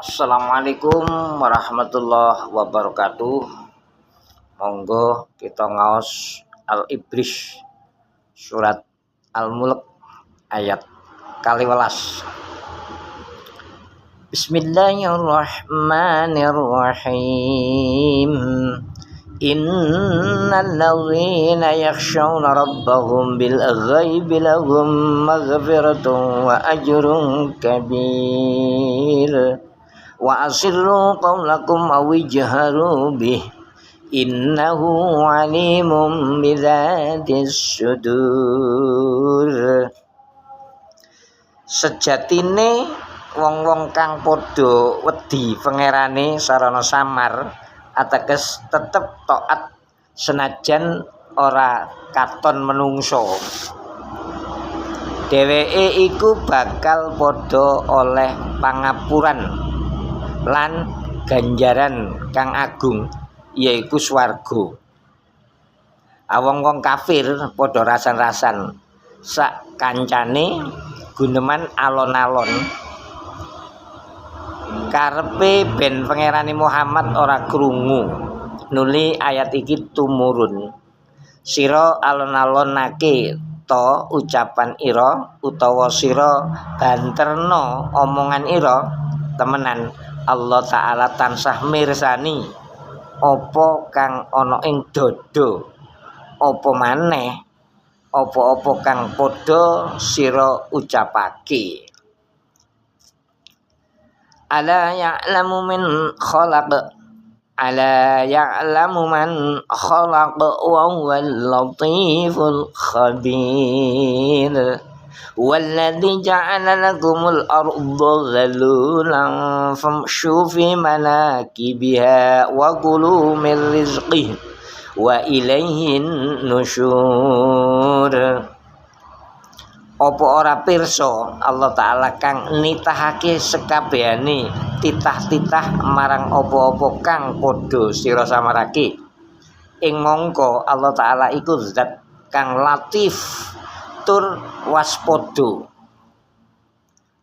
Assalamualaikum warahmatullahi wabarakatuh. Monggo kita ngaos Al-Ibris surat Al-Mulk ayat 12. Bismillahirrahmanirrahim. Innal ladzina yakhshawna rabbahum bil ghaibi lahum maghfiratun wa ajrun kabir. Wa asirru qawlakum aw ijharu bih innahu alimun bidzatis sudur. Sejatine wong-wong kang padha wedi pangerane sarana samar ateges tetep taat senajan ora katon menungso. Dheweke iku bakal padha oleh pangapuran lan ganjaran kang agung yaiku swarga. Wong-wong kafir padha rasan-rasan sak kancane guneman alon-alon karepe ben pangerane Muhammad ora krungu nuli ayat iki tumurun. Sira alon-alonake to ucapan ira utawa sira banterno omongan ira temenan Allah Ta'ala tansah mirsani apa kang ana ing dada apa maneh apa-apa kang padha sira ucapake. Ala ya'lamu man khalaq wa huwal latiful khabir. Walladzi ja'ala lakumul arda dhalulan famshu fi manakibiha wa kulu min rizqihi wa ilaihin nusyur. Apa ora pirsa Allah Ta'ala kang nitahake sekabehane titah-titah marang apa-apa kang padha sira samarake. Ing mongko Allah Ta'ala iku zat kang latif tur waspada.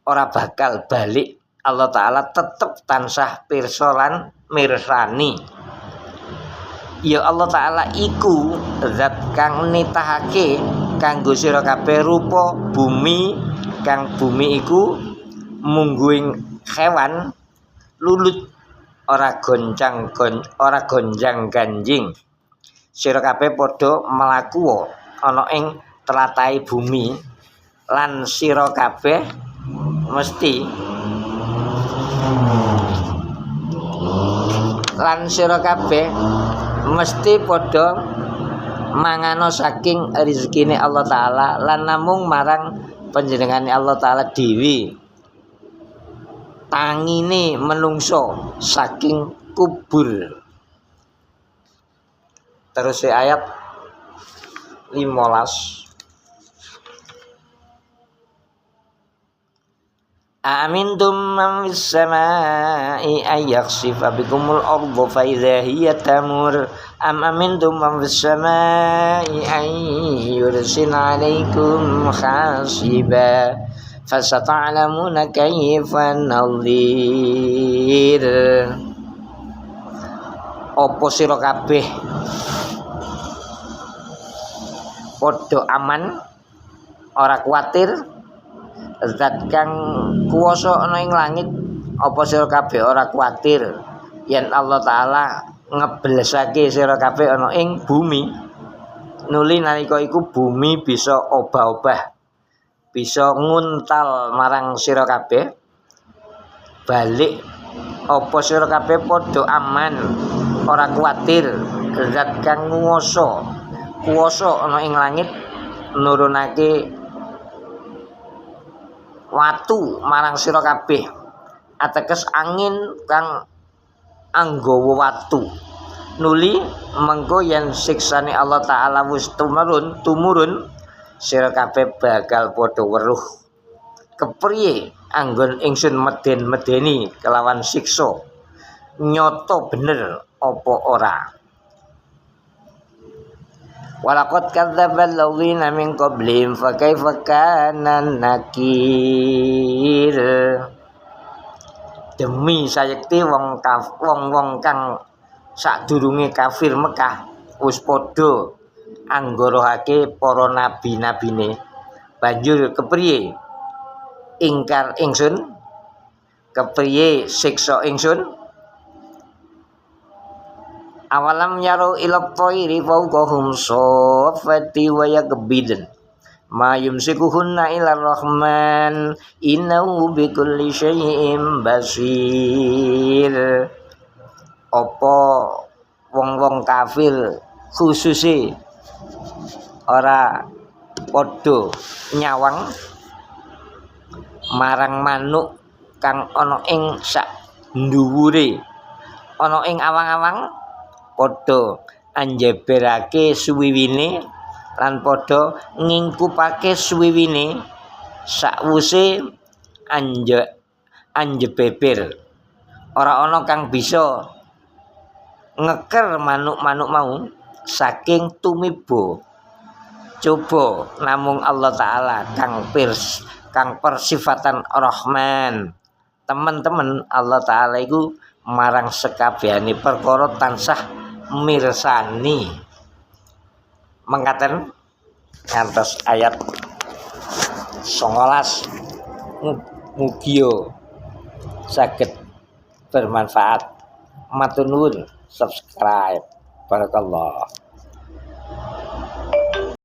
Ora bakal balik Allah Ta'ala tetep tansah pirsa lan mirsani. Ya Allah Ta'ala iku zat kang nitahake kanggo sira kabeh rupa bumi kang bumi iku mungguing kewan lulut ora gonjang ganjing. Sira kabeh padha mlaku ana ing tlatahé bumi lan sira kabeh mesti padha mangano saking rezekine Allah Ta'ala lan namung marang panjenengane Allah Ta'ala dhewe tangine menungso saking kubur. Terus ayat 15. Amintum man fis samaa'i ay yakhsifa bikumul arda fa idza hiya tamur am amintum man fis samaa'i ay yursila 'alaikum hasiba fasata'lamuna kayfa nadhir. Apa sira kabeh padha aman ora kuwatir zat kang kuwasa ana ing langit? Apa sira kabeh ora kuwatir yen Allah Ta'ala ngeblesake sira kabeh ana ing bumi? Nuli nalika iku bumi bisa obah-obah, bisa nguntal marang sira kabeh. Balik apa sira kabeh padha aman ora kuwatir zat kang kuwasa ana ing langit nurunake watu marang sira kabeh ateges angin kang anggawa watu. Nuli mengko yen siksane Allah Ta'ala wis tumurun sira kabeh bakal padha weruh kepriye anggon ingsun medeni kelawan siksa nyoto bener apa ora. Walaqad kadzdzabal ladzina min qablihim fa kaifa kana nakir. demi sayekti wong kang sadurunge kafir Mekah wis padha anggorohake para nabi-nabine. Banjur kepriye ingkar ingsun, kepriye siksa ingsun. Awalam yaro ila thairi fawqahum saffati wa yakbidun ma yumsikuhunna ila rahman innahu bikulli syai'in basir. Apa wong-wong kafir khususe ora padha nyawang marang manuk kang ana ing sak nduwure, ana ing awang-awang, padha anjeberake suwiwine lan padha ngingkupake suwiwine sakwuse anjebeber. Ora ana kang bisa ngeker manuk-manuk mau saking tumiba. Coba namung Allah Ta'ala kang persifatan Rahman. Teman-teman, Allah Ta'ala iku marang sekabehane perkara tansah mirsani. Mengkaten ngantos ayat 19 mugia saged bermanfaat. Matur nuwun, subscribe. Barakallah.